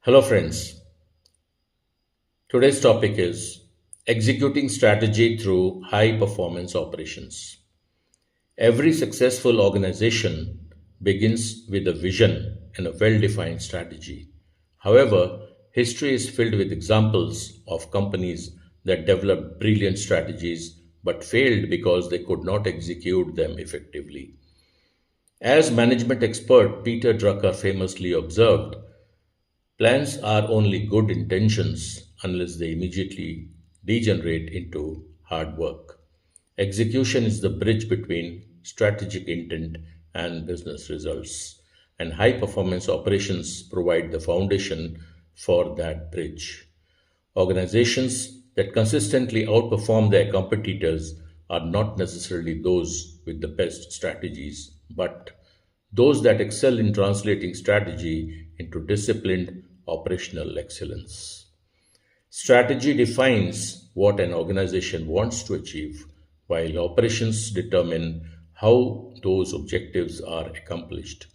Hello, friends. Today's topic is executing strategy through high performance operations. Every successful organization begins with a vision and a well defined strategy. However, history is filled with examples of companies that developed brilliant strategies but failed because they could not execute them effectively. As management expert Peter Drucker famously observed, plans are only good intentions unless they immediately degenerate into hard work. Execution is the bridge between strategic intent and business results, and high performance operations provide the foundation for that bridge. Organizations that consistently outperform their competitors are not necessarily those with the best strategies, but those that excel in translating strategy into disciplined operational excellence. Strategy defines what an organization wants to achieve, while operations determine how those objectives are accomplished.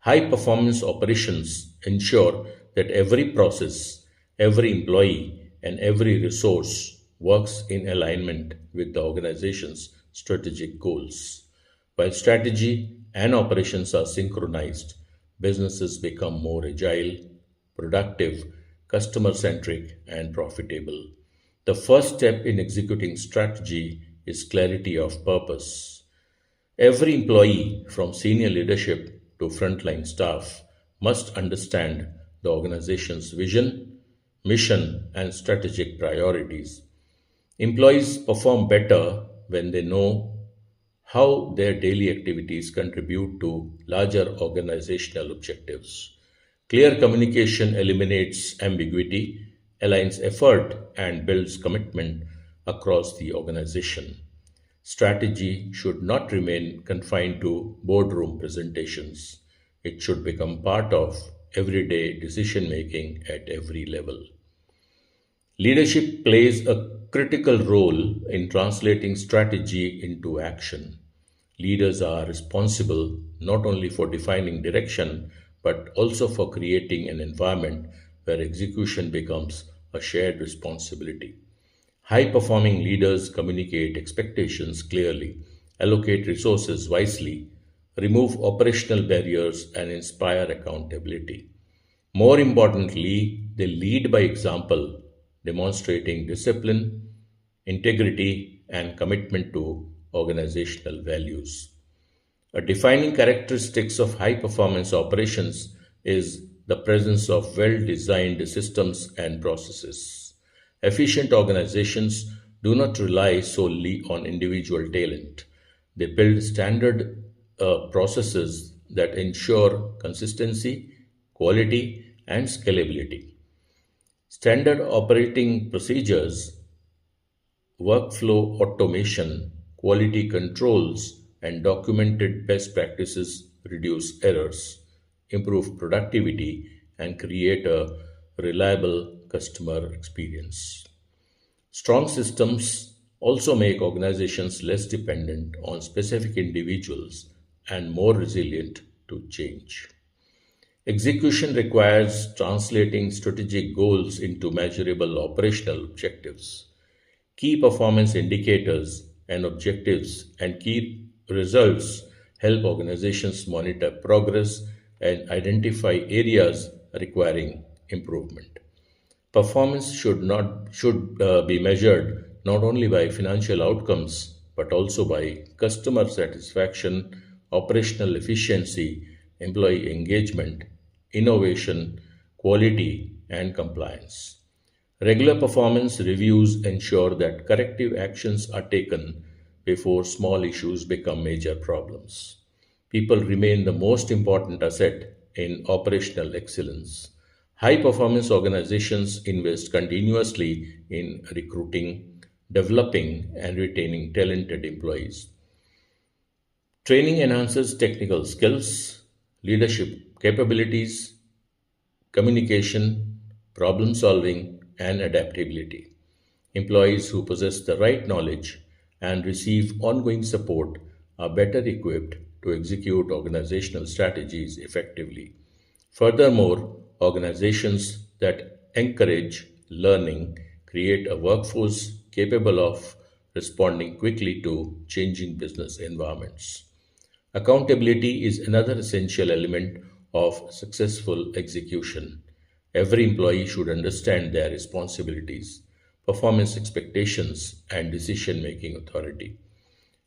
High performance operations ensure that every process, every employee, and every resource works in alignment with the organization's strategic goals. While strategy and operations are synchronized, businesses become more agile, productive, customer centric, and profitable. The first step in executing strategy is clarity of purpose. Every employee, from senior leadership to frontline staff, must understand the organization's vision, mission, and strategic priorities. Employees perform better when they know how their daily activities contribute to larger organizational objectives. Clear communication eliminates ambiguity, aligns effort, and builds commitment across the organization. Strategy should not remain confined to boardroom presentations. It should become part of everyday decision making at every level. Leadership plays a critical role in translating strategy into action. Leaders are responsible not only for defining direction but also for creating an environment where execution becomes a shared responsibility. High performing leaders communicate expectations clearly, allocate resources wisely, remove operational barriers, and inspire accountability. More importantly, they lead by example, demonstrating discipline, integrity, and commitment to organizational values. A defining characteristics of high performance operations is the presence of well designed systems and processes. Efficient organizations do not rely solely on individual talent. They build standard processes that ensure consistency, quality, and scalability. Standard operating procedures, workflow automation, quality controls, and documented best practices reduce errors, improve productivity, and create a reliable customer experience. Strong systems also make organizations less dependent on specific individuals and more resilient to change. Execution requires translating strategic goals into measurable operational objectives. Key performance indicators and objectives and key results help organizations monitor progress and identify areas requiring improvement. Performance should be measured not only by financial outcomes but also by customer satisfaction, operational efficiency, employee engagement, innovation, quality, and compliance. Regular performance reviews ensure that corrective actions are taken before small issues become major problems. People remain the most important asset in operational excellence. High performance organizations invest continuously in recruiting, developing, and retaining talented employees. Training enhances technical skills, leadership capabilities, communication, problem solving, and adaptability. Employees who possess the right knowledge and receive ongoing support are better equipped to execute organizational strategies effectively. Furthermore, Organizations that encourage learning create a workforce capable of responding quickly to changing business environments. Accountability is another essential element of successful execution. Every employee should understand their responsibilities, performance expectations, and decision making authority.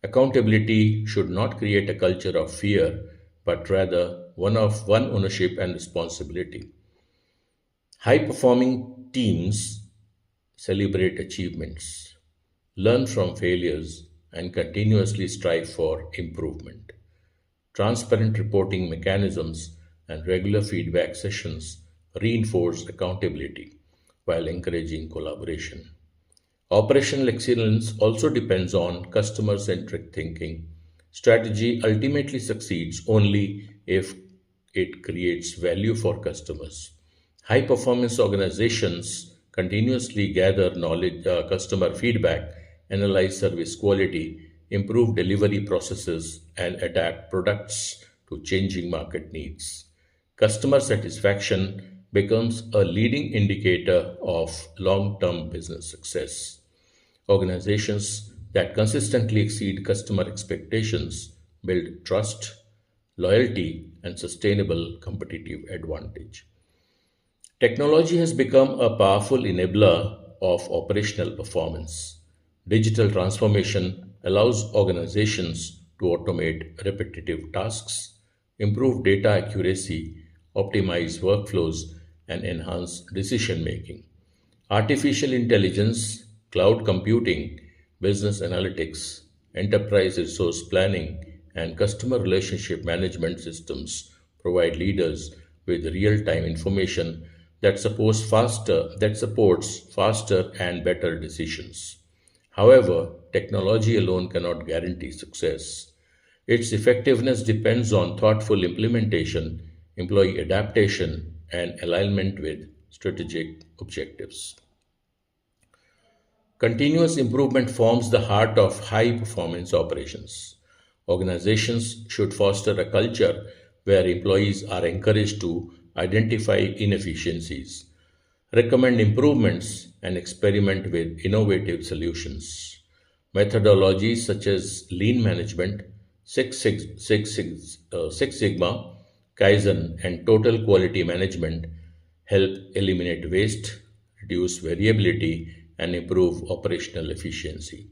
Accountability should not create a culture of fear, but rather one ownership and responsibility. High performing teams celebrate achievements, learn from failures, and continuously strive for improvement. Transparent reporting mechanisms and regular feedback sessions reinforce accountability while encouraging collaboration. Operational excellence also depends on customer centric thinking. Strategy ultimately succeeds only if it creates value for customers. High performance organizations continuously gather knowledge, customer feedback, analyze service quality, improve delivery processes, and adapt products to changing market needs. Customer satisfaction becomes a leading indicator of long term business success. Organizations that consistently exceed customer expectations build trust, loyalty, and sustainable competitive advantage. Technology has become a powerful enabler of operational performance. Digital transformation allows organizations to automate repetitive tasks, improve data accuracy, optimize workflows, and enhance decision making. Artificial intelligence, cloud computing, business analytics, enterprise resource planning, and customer relationship management systems provide leaders with real-time information that supports faster and better decisions. However, technology alone cannot guarantee success. Its effectiveness depends on thoughtful implementation, employee adaptation, and alignment with strategic objectives. Continuous improvement forms the heart of high performance operations. Organizations should foster a culture where employees are encouraged to identify inefficiencies, recommend improvements, and experiment with innovative solutions. Methodologies such as lean management, Six Sigma, Kaizen, and total quality management help eliminate waste, reduce variability, and improve operational efficiency.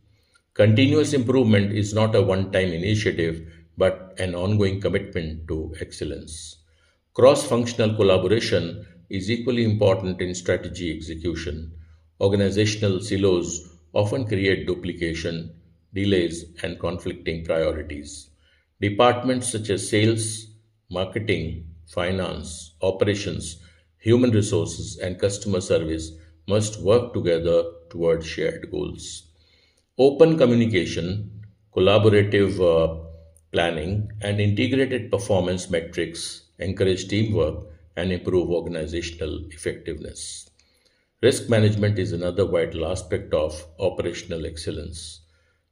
Continuous improvement is not a one time initiative but an ongoing commitment to excellence. Cross functional collaboration is equally important in strategy execution. Organizational silos often create duplication, delays, and conflicting priorities. Departments such as sales, marketing, finance, operations, human resources, and customer service must work together toward shared goals. Open communication, collaborative planning, and integrated performance metrics encourage teamwork and improve organizational effectiveness. Risk management is another vital aspect of operational excellence.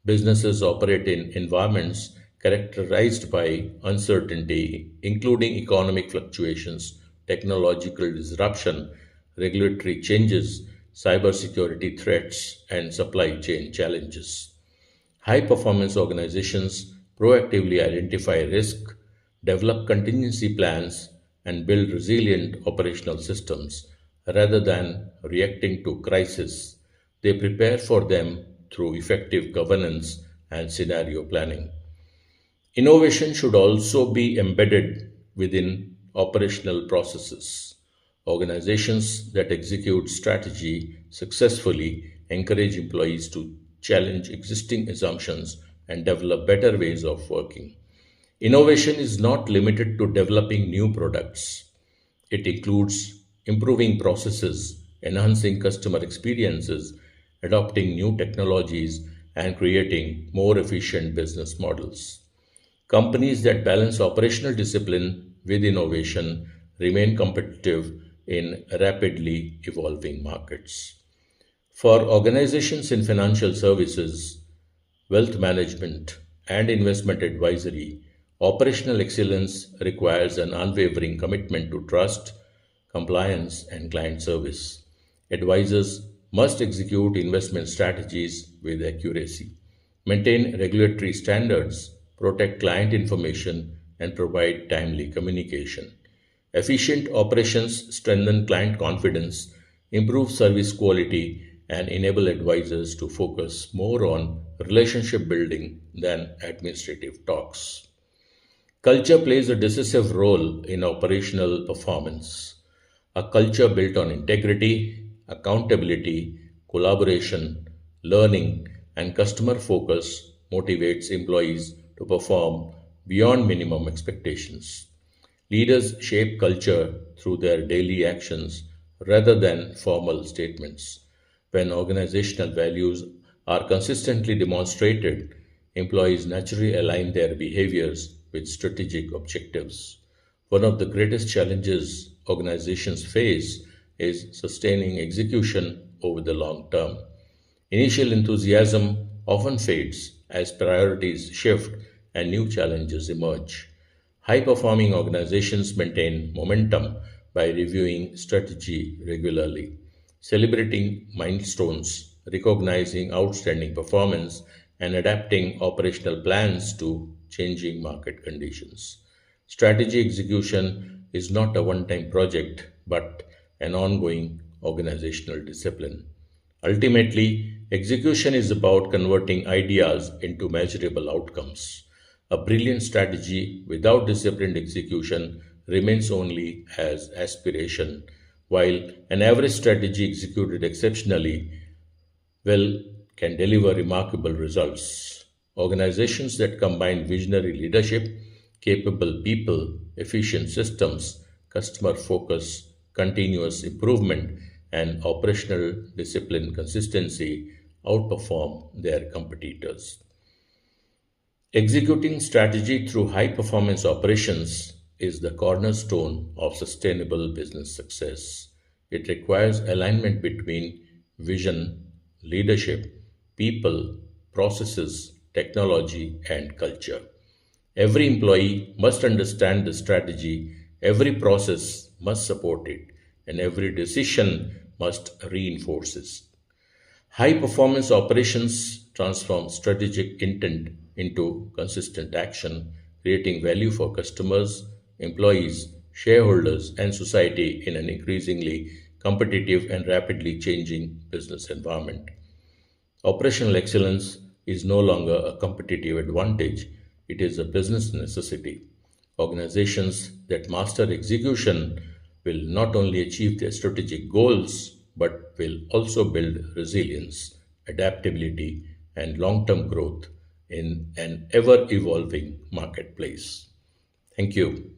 Businesses operate in environments characterized by uncertainty, including economic fluctuations, technological disruption, regulatory changes, cybersecurity threats, and supply chain challenges. High performance organizations proactively identify risk, develop contingency plans, and build resilient operational systems rather than reacting to crisis. They prepare for them through effective governance and scenario planning. Innovation should also be embedded within operational processes. Organizations that execute strategy successfully encourage employees to challenge existing assumptions and develop better ways of working. Innovation is not limited to developing new products. It includes improving processes, enhancing customer experiences, adopting new technologies, and creating more efficient business models. Companies that balance operational discipline with innovation remain competitive in rapidly evolving markets. For organizations in financial services, wealth management, and investment advisory, operational excellence requires an unwavering commitment to trust, compliance, and client service. Advisors must execute investment strategies with accuracy, maintain regulatory standards, protect client information, and provide timely communication. Efficient operations strengthen client confidence, improve service quality, and enable advisors to focus more on relationship building than administrative talks. Culture plays a decisive role in operational performance. A culture built on integrity, accountability, collaboration, learning, and customer focus motivates employees to perform beyond minimum expectations. Leaders shape culture through their daily actions rather than formal statements. When organizational values are consistently demonstrated, employees naturally align their behaviors with strategic objectives. One of the greatest challenges organizations face is sustaining execution over the long term. Initial enthusiasm often fades as priorities shift and new challenges emerge. High performing organizations maintain momentum by reviewing strategy regularly, celebrating milestones, recognizing outstanding performance, and adapting operational plans to changing market conditions. Strategy execution is not a one time project but an ongoing organizational discipline. Ultimately, execution is about converting ideas into measurable outcomes. A brilliant strategy without disciplined execution remains only as aspiration, while an average strategy executed exceptionally well can deliver remarkable results. Organizations that combine visionary leadership, capable people, efficient systems, customer focus, continuous improvement, and operational discipline consistency outperform their competitors. Executing strategy through high performance operations is the cornerstone of sustainable business success. It requires alignment between vision, leadership, people, processes, technology, and culture. Every employee must understand the strategy, every process must support it, and every decision must reinforce it. High performance operations transform strategic intent into consistent action, creating value for customers, employees, shareholders, and society in an increasingly competitive and rapidly changing business environment. Operational excellence is no longer a competitive advantage, it is a business necessity. Organizations that master execution will not only achieve their strategic goals but will also build resilience, adaptability, and long term growth in an ever evolving marketplace. Thank you.